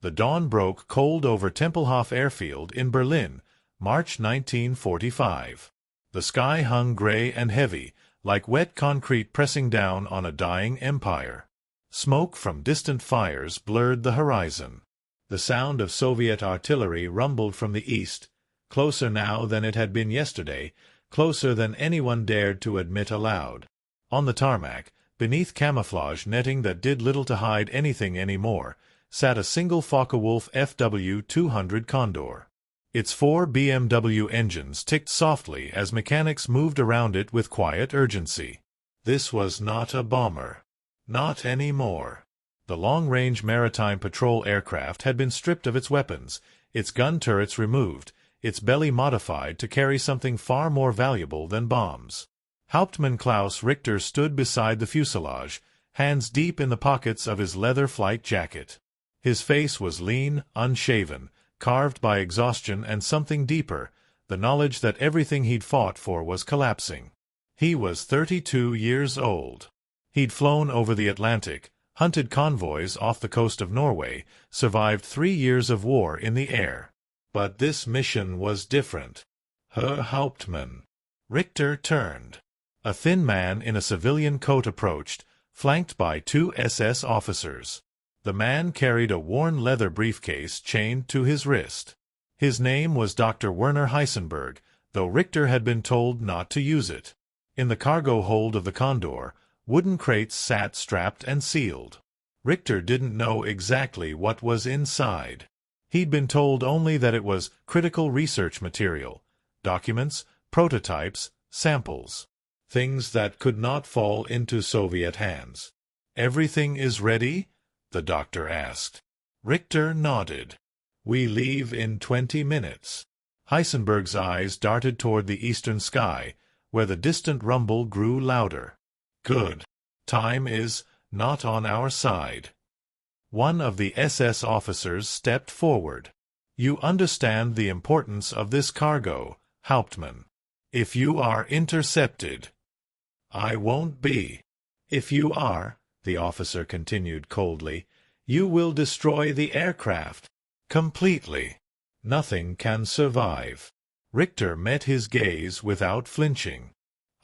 The dawn broke cold over Tempelhof Airfield in Berlin, March 1945. The sky hung gray and heavy, like wet concrete pressing down on a dying empire. Smoke from distant fires blurred the horizon. The sound of Soviet artillery rumbled from the east, closer now than it had been yesterday, closer than anyone dared to admit aloud. On the tarmac, beneath camouflage netting that did little to hide anything anymore, sat a single Focke-Wulf FW-200 Condor. Its 4 BMW engines ticked softly as mechanics moved around it with quiet urgency. This was not a bomber. Not anymore. The long-range maritime patrol aircraft had been stripped of its weapons, its gun turrets removed, its belly modified to carry something far more valuable than bombs. Hauptmann Klaus Richter stood beside the fuselage, hands deep in the pockets of his leather flight jacket. His face was lean, unshaven, carved by exhaustion and something deeper, the knowledge that everything he'd fought for was collapsing. He was 32 years old. He'd flown over the Atlantic, hunted convoys off the coast of Norway, survived 3 years of war in the air. But this mission was different. Herr Hauptmann. Richter turned. A thin man in a civilian coat approached, flanked by 2 SS officers. The man carried a worn leather briefcase chained to his wrist. His name was Dr. Werner Heisenberg, though Richter had been told not to use it. In the cargo hold of the Condor, wooden crates sat strapped and sealed. Richter didn't know exactly what was inside. He'd been told only that it was critical research material, documents, prototypes, samples, things that could not fall into Soviet hands. "Everything is ready?" the doctor asked. Richter nodded. "We leave in 20 minutes. Heisenberg's eyes darted toward the eastern sky, where the distant rumble grew louder. "Good. Time is not on our side." One of the SS officers stepped forward. "You understand the importance of this cargo, Hauptmann. If you are intercepted—" "I won't be." "If you are," the officer continued coldly, "you will destroy the aircraft. Completely. Nothing can survive." Richter met his gaze without flinching.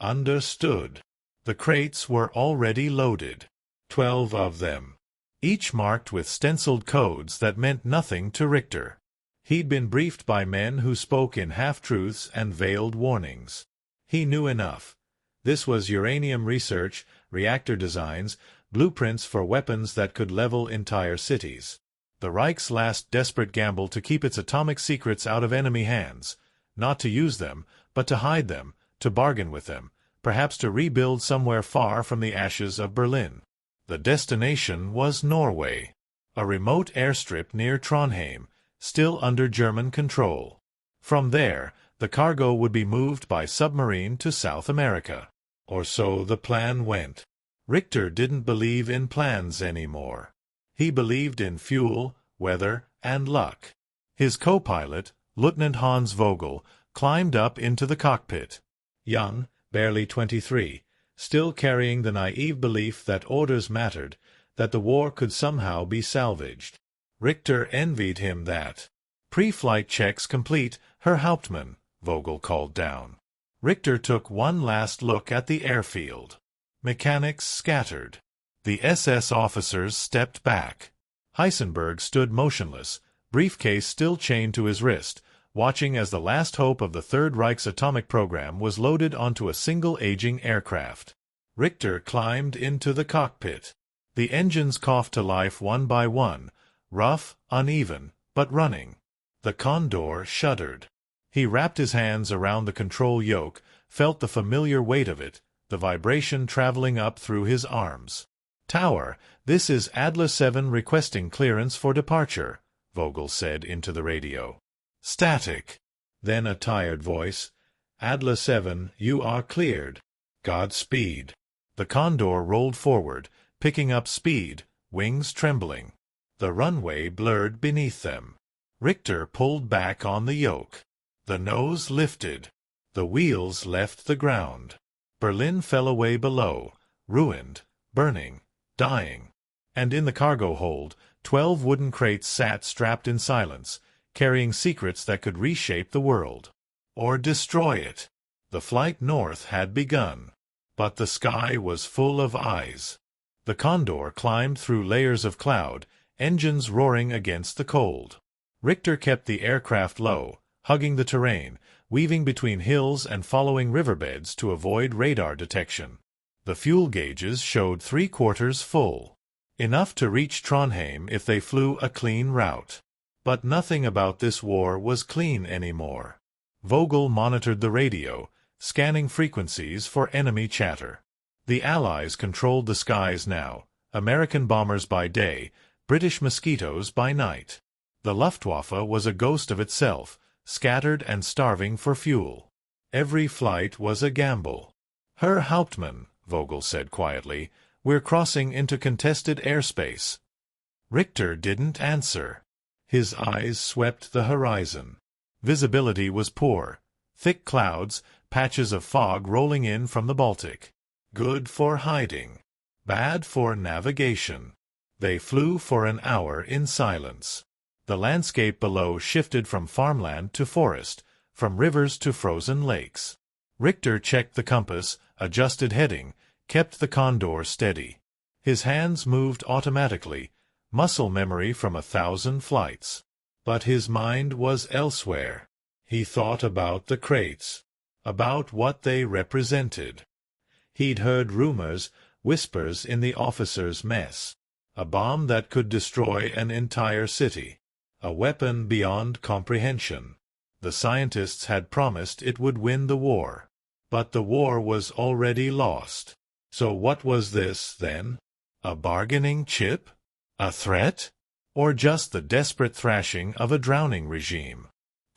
"Understood." The crates were already loaded. 12 of them, each marked with stenciled codes that meant nothing to Richter. He'd been briefed by men who spoke in half-truths and veiled warnings. He knew enough. This was uranium research, reactor designs, blueprints for weapons that could level entire cities. The Reich's last desperate gamble to keep its atomic secrets out of enemy hands, not to use them, but to hide them, to bargain with them, perhaps to rebuild somewhere far from the ashes of Berlin. The destination was Norway, a remote airstrip near Trondheim, still under German control. From there, the cargo would be moved by submarine to South America. Or so the plan went. Richter didn't believe in plans anymore. He believed in fuel, weather, and luck. His co-pilot, Lieutenant Hans Vogel, climbed up into the cockpit. Young, barely 23, still carrying the naive belief that orders mattered, that the war could somehow be salvaged. Richter envied him that. "Pre-flight checks complete, Herr Hauptmann," Vogel called down. Richter took one last look at the airfield. Mechanics scattered. The SS officers stepped back. Heisenberg stood motionless, briefcase still chained to his wrist, watching as the last hope of the Third Reich's atomic program was loaded onto a single aging aircraft. Richter climbed into the cockpit. The engines coughed to life one by one, rough, uneven, but running. The Condor shuddered. He wrapped his hands around the control yoke, felt the familiar weight of it, the vibration traveling up through his arms. "Tower, this is Adler 7 requesting clearance for departure," Vogel said into the radio. "Static." Then a tired voice. "Adler 7, you are cleared. Godspeed." The Condor rolled forward, picking up speed, wings trembling. The runway blurred beneath them. Richter pulled back on the yoke. The nose lifted. The wheels left the ground. Berlin fell away below, ruined, burning, dying. And in the cargo hold, 12 wooden crates sat strapped in silence, carrying secrets that could reshape the world. Or destroy it. The flight north had begun. But the sky was full of eyes. The Condor climbed through layers of cloud, engines roaring against the cold. Richter kept the aircraft low, hugging the terrain, weaving between hills and following riverbeds to avoid radar detection. The fuel gauges showed 3/4 full. Enough to reach Trondheim if they flew a clean route. But nothing about this war was clean anymore. Vogel monitored the radio, scanning frequencies for enemy chatter. The Allies controlled the skies now, American bombers by day, British mosquitoes by night. The Luftwaffe was a ghost of itself, scattered and starving for fuel. Every flight was a gamble. "Herr Hauptmann," Vogel said quietly, "we're crossing into contested airspace." Richter didn't answer. His eyes swept the horizon. Visibility was poor. Thick clouds, patches of fog rolling in from the Baltic. Good for hiding. Bad for navigation. They flew for an hour in silence. The landscape below shifted from farmland to forest, from rivers to frozen lakes. Richter checked the compass, adjusted heading, kept the Condor steady. His hands moved automatically, muscle memory from 1,000 flights. But his mind was elsewhere. He thought about the crates, about what they represented. He'd heard rumors, whispers in the officers' mess. A bomb that could destroy an entire city. A weapon beyond comprehension. The scientists had promised it would win the war. But the war was already lost. So what was this, then? A bargaining chip? A threat? Or just the desperate thrashing of a drowning regime?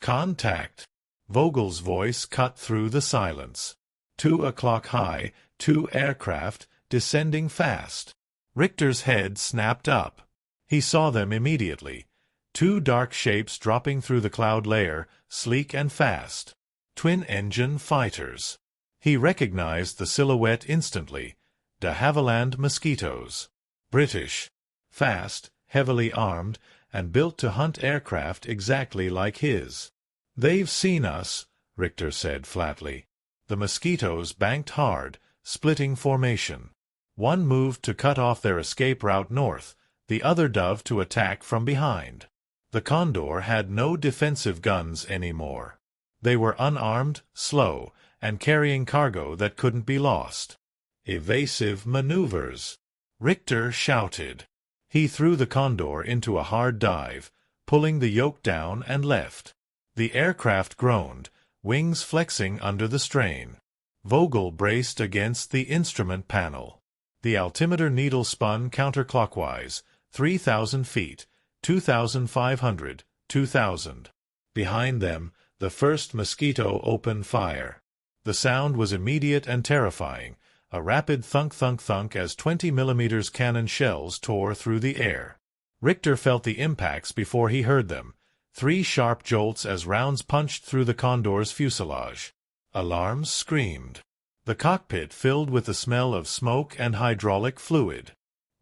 Contact! Vogel's voice cut through the silence. 2 o'clock high, 2 aircraft, descending fast. Richter's head snapped up. He saw them immediately. 2 dark shapes dropping through the cloud layer, sleek and fast. Twin-engine fighters. He recognized the silhouette instantly. De Havilland Mosquitoes. British. Fast, heavily armed, and built to hunt aircraft exactly like his. "They've seen us," Richter said flatly. The Mosquitoes banked hard, splitting formation. One moved to cut off their escape route north, the other dove to attack from behind. The Condor had no defensive guns anymore. They were unarmed, slow, and carrying cargo that couldn't be lost. Evasive maneuvers. Richter shouted. He threw the Condor into a hard dive, pulling the yoke down and left. The aircraft groaned, wings flexing under the strain. Vogel braced against the instrument panel. The altimeter needle spun counterclockwise, 3,000 feet, 2,500, 2,000. Behind them, the first Mosquito opened fire. The sound was immediate and terrifying, a rapid thunk-thunk-thunk as 20mm cannon shells tore through the air. Richter felt the impacts before he heard them, 3 sharp jolts as rounds punched through the Condor's fuselage. Alarms screamed. The cockpit filled with the smell of smoke and hydraulic fluid.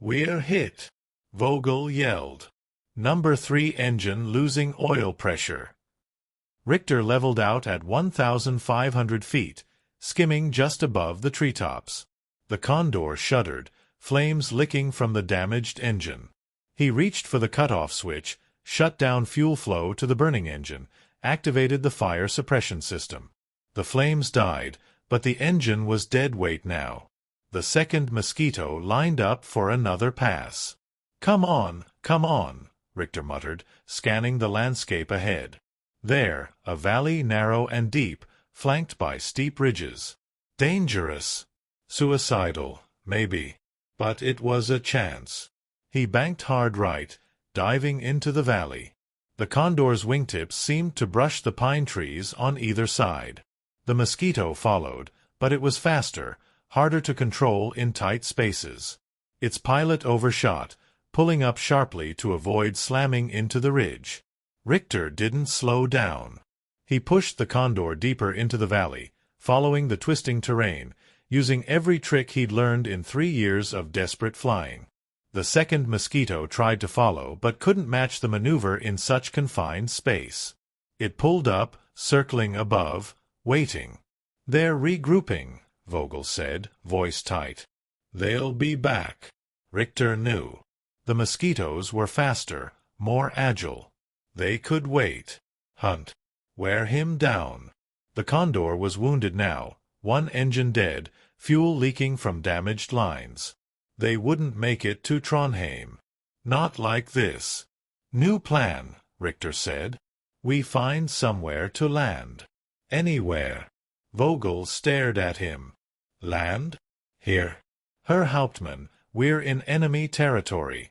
"We're hit!" Vogel yelled. Number 3 engine losing oil pressure. Richter leveled out at 1,500 feet, skimming just above the treetops. The Condor shuddered, flames licking from the damaged engine. He reached for the cutoff switch, shut down fuel flow to the burning engine, activated the fire suppression system. The flames died, but the engine was dead weight now. The second Mosquito lined up for another pass. Come on, Richter muttered, scanning the landscape ahead. There, a valley narrow and deep, flanked by steep ridges. Dangerous. Suicidal, maybe. But it was a chance. He banked hard right, diving into the valley. The Condor's wingtips seemed to brush the pine trees on either side. The Mosquito followed, but it was faster, harder to control in tight spaces. Its pilot overshot, pulling up sharply to avoid slamming into the ridge. Richter didn't slow down. He pushed the Condor deeper into the valley, following the twisting terrain, using every trick he'd learned in 3 years of desperate flying. The second Mosquito tried to follow but couldn't match the maneuver in such confined space. It pulled up, circling above, waiting. "They're regrouping," Vogel said, voice tight. "They'll be back." Richter knew. The Mosquitoes were faster, more agile. They could wait. Hunt. Wear him down. The Condor was wounded now, one engine dead, fuel leaking from damaged lines. They wouldn't make it to Trondheim. Not like this. "New plan," Richter said. "We find somewhere to land." "Anywhere." Vogel stared at him. "Land? Here." "Herr Hauptmann, we're in enemy territory."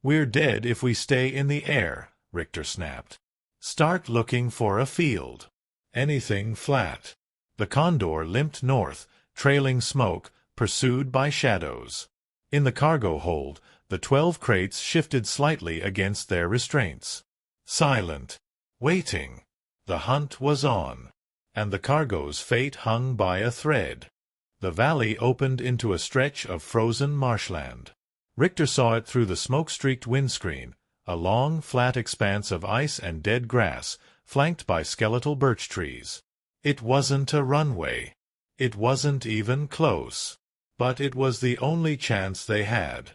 "We're dead if we stay in the air," Richter snapped. "Start looking for a field. Anything flat." The Condor limped north, trailing smoke, pursued by shadows. In the cargo hold, the 12 crates shifted slightly against their restraints. Silent. Waiting. The hunt was on. And the cargo's fate hung by a thread. The valley opened into a stretch of frozen marshland. Richter saw it through the smoke-streaked windscreen, a long, flat expanse of ice and dead grass, flanked by skeletal birch trees. It wasn't a runway. It wasn't even close. But it was the only chance they had.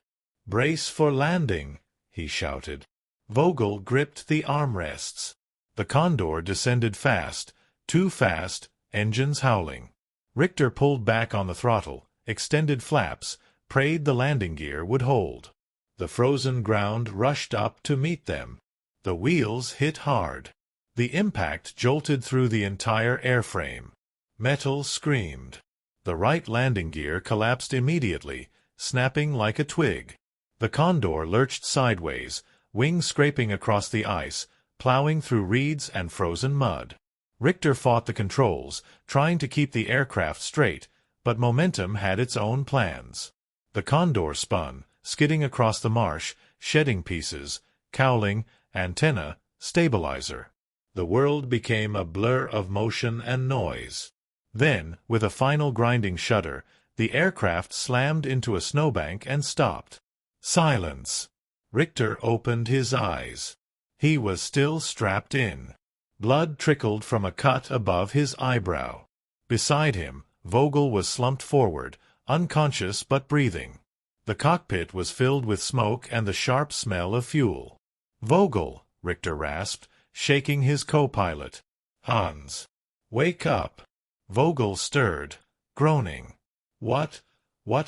"Brace for landing," he shouted. Vogel gripped the armrests. The Condor descended fast, too fast, engines howling. Richter pulled back on the throttle, extended flaps, prayed the landing gear would hold. The frozen ground rushed up to meet them. The wheels hit hard. The impact jolted through the entire airframe. Metal screamed. The right landing gear collapsed immediately, snapping like a twig. The Condor lurched sideways, wings scraping across the ice, plowing through reeds and frozen mud. Richter fought the controls, trying to keep the aircraft straight, but momentum had its own plans. The Condor spun, skidding across the marsh, shedding pieces, cowling, antenna, stabilizer. The world became a blur of motion and noise. Then, with a final grinding shudder, the aircraft slammed into a snowbank and stopped. Silence. Richter opened his eyes. He was still strapped in. Blood trickled from a cut above his eyebrow. Beside him, Vogel was slumped forward, unconscious but breathing. The cockpit was filled with smoke and the sharp smell of fuel. "Vogel," Richter rasped, shaking his co-pilot. "Hans, wake up." Vogel stirred, groaning. What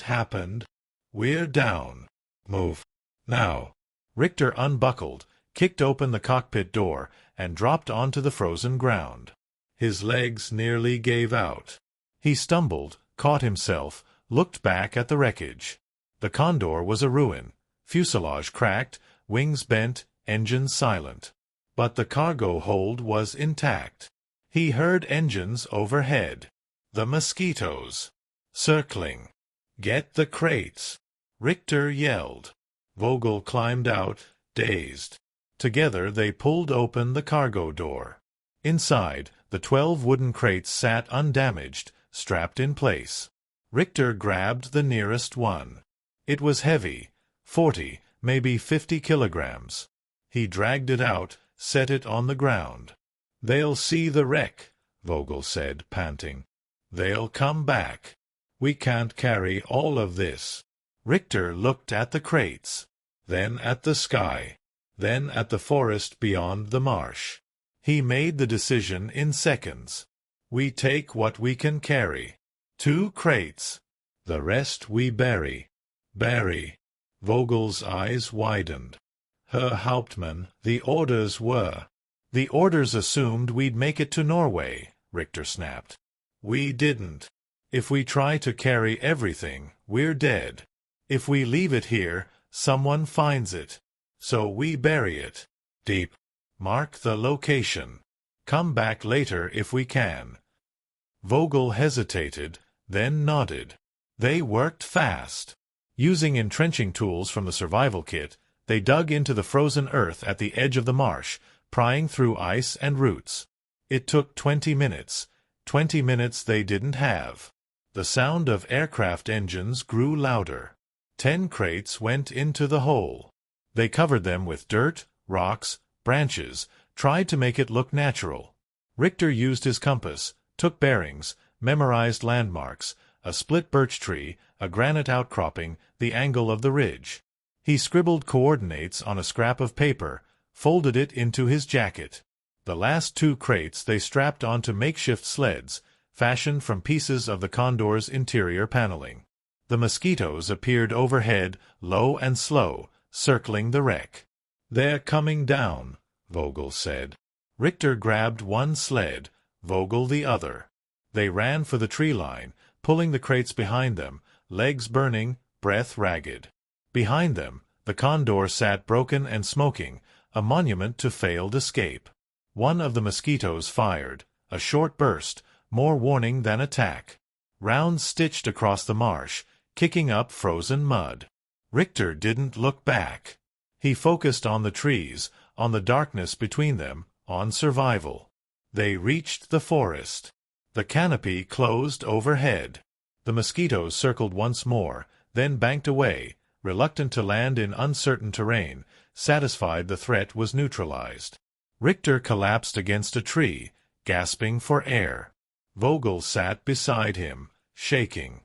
happened?" "We're down. Move. Now." Richter unbuckled, kicked open the cockpit door, and dropped onto the frozen ground. His legs nearly gave out. He stumbled, caught himself, looked back at the wreckage. The Condor was a ruin, fuselage cracked, wings bent, engines silent. But the cargo hold was intact. He heard engines overhead. The Mosquitoes. Circling. "Get the crates!" Richter yelled. Vogel climbed out, dazed. Together they pulled open the cargo door. Inside, the 12 wooden crates sat undamaged, strapped in place. Richter grabbed the nearest one. It was heavy, 40, maybe 50 kilograms. He dragged it out, set it on the ground. "They'll see the wreck," Vogel said, panting. "They'll come back. We can't carry all of this." Richter looked at the crates, then at the sky, then at the forest beyond the marsh. He made the decision in seconds. "We take what we can carry. 2 crates. The rest we bury." Bury. Vogel's eyes widened. "Herr Hauptmann, the orders were—" "The orders assumed we'd make it to Norway," Richter snapped. "We didn't. If we try to carry everything, we're dead. If we leave it here, someone finds it. So we bury it. Deep. Mark the location. Come back later if we can." Vogel hesitated, then nodded. They worked fast. Using entrenching tools from the survival kit, they dug into the frozen earth at the edge of the marsh, prying through ice and roots. It took 20 minutes. 20 minutes they didn't have. The sound of aircraft engines grew louder. 10 crates went into the hole. They covered them with dirt, rocks, branches, tried to make it look natural. Richter used his compass, took bearings, memorized landmarks, a split birch tree, a granite outcropping, the angle of the ridge. He scribbled coordinates on a scrap of paper, folded it into his jacket. The last 2 crates they strapped onto makeshift sleds, fashioned from pieces of the Condor's interior paneling. The mosquitoes appeared overhead, low and slow, circling the wreck. "They're coming down," Vogel said. Richter grabbed one sled, Vogel the other. They ran for the tree line, pulling the crates behind them, legs burning, breath ragged. Behind them, the Condor sat broken and smoking, a monument to failed escape. One of the mosquitoes fired, a short burst, more warning than attack. Rounds stitched across the marsh, kicking up frozen mud. Richter didn't look back. He focused on the trees, on the darkness between them, on survival. They reached the forest. The canopy closed overhead. The mosquitoes circled once more, then banked away, reluctant to land in uncertain terrain, satisfied the threat was neutralized. Richter collapsed against a tree, gasping for air. Vogel sat beside him, shaking.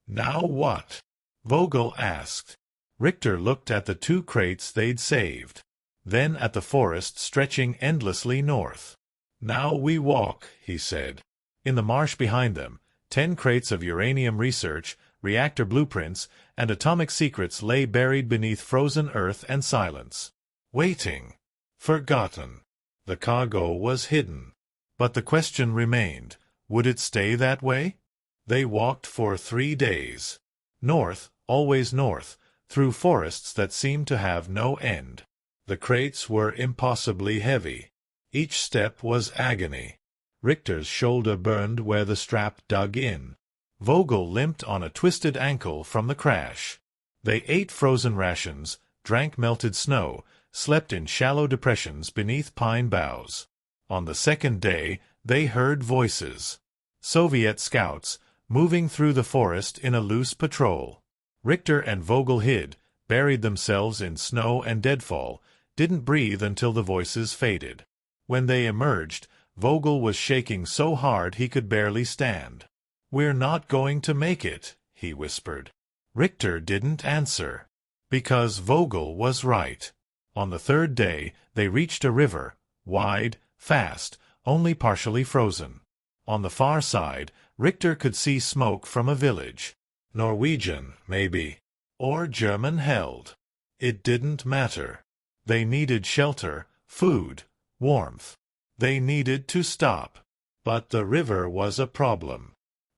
"Now what?" Vogel asked. Richter looked at the 2 crates they'd saved, then at the forest stretching endlessly north. "Now we walk," he said. In the marsh behind them, 10 crates of uranium research, reactor blueprints, and atomic secrets lay buried beneath frozen earth and silence. Waiting. Forgotten. The cargo was hidden. But the question remained, would it stay that way? They walked for 3 days. North, always north, through forests that seemed to have no end. The crates were impossibly heavy. Each step was agony. Richter's shoulder burned where the strap dug in. Vogel limped on a twisted ankle from the crash. They ate frozen rations, drank melted snow, slept in shallow depressions beneath pine boughs. On the 2nd day, they heard voices. Soviet scouts, moving through the forest in a loose patrol. Richter and Vogel hid, buried themselves in snow and deadfall, didn't breathe until the voices faded. When they emerged, Vogel was shaking so hard he could barely stand. "We're not going to make it," he whispered. Richter didn't answer. Because Vogel was right. On the 3rd day, they reached a river, wide, fast, only partially frozen. On the far side, Richter could see smoke from a village. Norwegian, maybe. Or German-held. It didn't matter. They needed shelter, food, warmth. They needed to stop. But the river was a problem.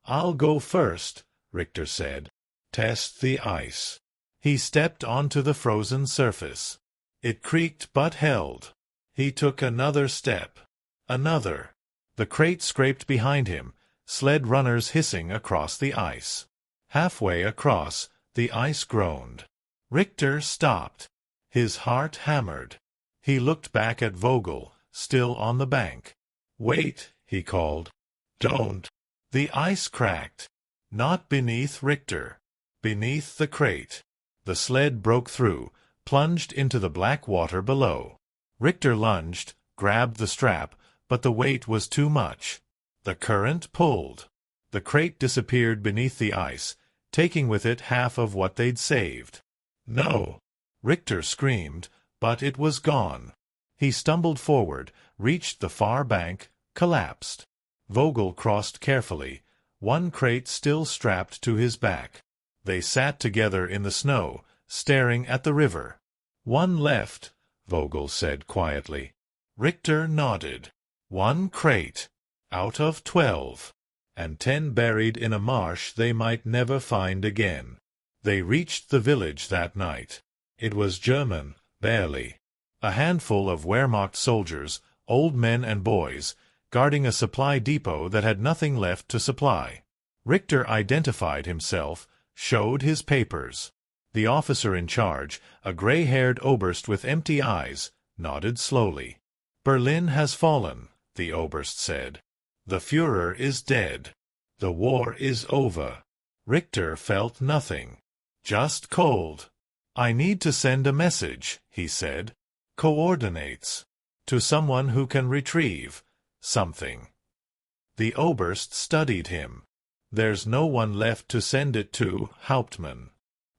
"I'll go first," Richter said. "Test the ice." He stepped onto the frozen surface. It creaked but held. He took another step. Another. The crate scraped behind him, sled runners hissing across the ice. Halfway across, the ice groaned. Richter stopped. His heart hammered. He looked back at Vogel, still on the bank. "Wait," he called. "Don't." The ice cracked. Not beneath Richter. Beneath the crate. The sled broke through, plunged into the black water below. Richter lunged, grabbed the strap, but the weight was too much. The current pulled. The crate disappeared beneath the ice, taking with it half of what they'd saved. "No!" Richter screamed, but it was gone. He stumbled forward, reached the far bank, collapsed. Vogel crossed carefully, one crate still strapped to his back. They sat together in the snow, staring at the river. "One left," Vogel said quietly. Richter nodded. 1 crate. Out of 12. And 10 buried in a marsh they might never find again. They reached the village that night. It was German, barely. A handful of Wehrmacht soldiers, old men and boys, guarding a supply depot that had nothing left to supply. Richter identified himself, showed his papers. The officer in charge, a gray-haired Oberst with empty eyes, nodded slowly. "Berlin has fallen," the Oberst said. "The Führer is dead. The war is over." Richter felt nothing. Just cold. I need to send a message, he said. Coordinates. To someone who can retrieve something. The Oberst studied him. There's no one left to send it to, Hauptmann.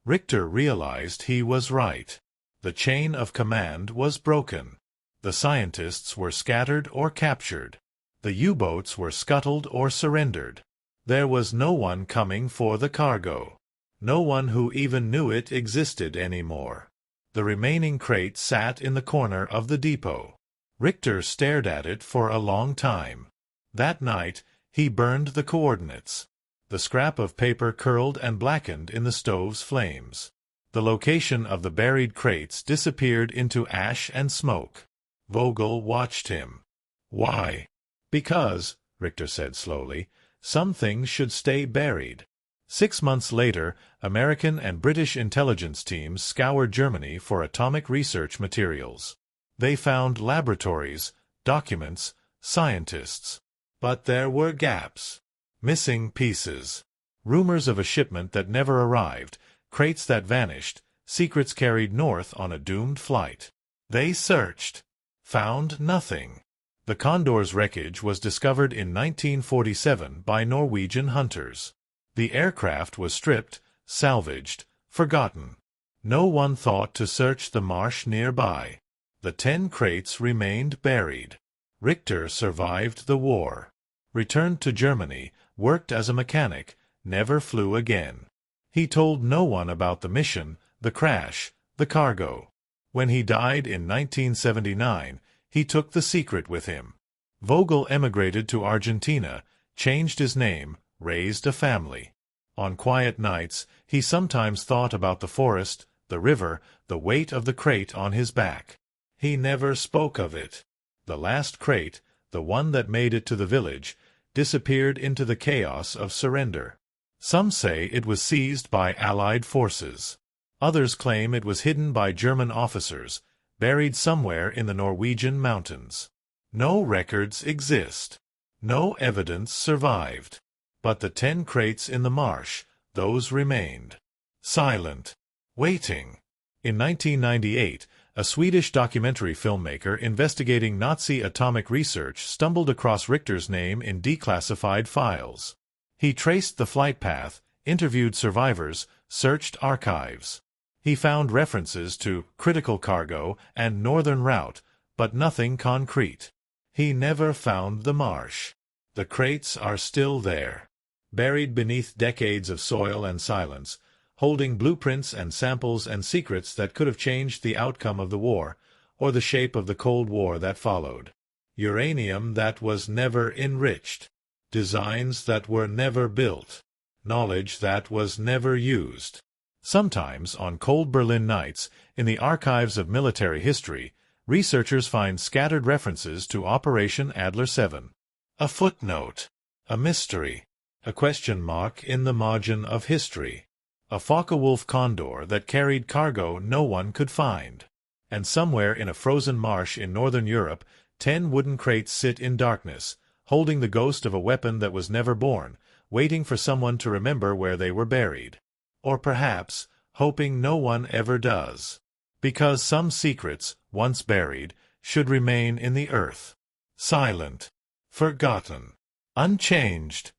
Richter realized he was right. The chain of command was broken. The scientists were scattered or captured. The U-boats were scuttled or surrendered. There was no one coming for the cargo. No one who even knew it existed anymore. The remaining crate sat in the corner of the depot. Richter stared at it for a long time. That night, he burned the coordinates. The scrap of paper curled and blackened in the stove's flames. The location of the buried crates disappeared into ash and smoke. Vogel watched him. Why? Because, Richter said slowly, some things should stay buried. 6 months later, American and British intelligence teams scoured Germany for atomic research materials. They found laboratories, documents, scientists. But there were gaps. Missing pieces. Rumors of a shipment that never arrived, crates that vanished, secrets carried north on a doomed flight. They searched. Found nothing. The Condor's wreckage was discovered in 1947 by Norwegian hunters. The aircraft was stripped, salvaged, forgotten. No one thought to search the marsh nearby. The 10 crates remained buried. Richter survived the war. Returned to Germany, worked as a mechanic, never flew again. He told no one about the mission, the crash, the cargo. When he died in 1979, he took the secret with him. Vogel emigrated to Argentina, changed his name, raised a family. On quiet nights, he sometimes thought about the forest, the river, the weight of the crate on his back. He never spoke of it. The last crate, the one that made it to the village, disappeared into the chaos of surrender. Some say it was seized by Allied forces. Others claim it was hidden by German officers, buried somewhere in the Norwegian mountains. No records exist. No evidence survived. But the 10 crates in the marsh, those remained. Silent. Waiting. In 1998, a Swedish documentary filmmaker investigating Nazi atomic research stumbled across Richter's name in declassified files. He traced the flight path, interviewed survivors, searched archives. He found references to critical cargo and northern route, but nothing concrete. He never found the marsh. The crates are still there, buried beneath decades of soil and silence, holding blueprints and samples and secrets that could have changed the outcome of the war, or the shape of the Cold War that followed. Uranium that was never enriched. Designs that were never built. Knowledge that was never used. Sometimes, on cold Berlin nights, in the archives of military history, researchers find scattered references to Operation Adler 7. A footnote. A mystery. A question mark in the margin of history. A Focke-Wulf condor that carried cargo no one could find. And somewhere in a frozen marsh in northern Europe, 10 wooden crates sit in darkness, holding the ghost of a weapon that was never born, waiting for someone to remember where they were buried. Or perhaps, hoping no one ever does. Because some secrets, once buried, should remain in the earth. Silent. Forgotten. Unchanged.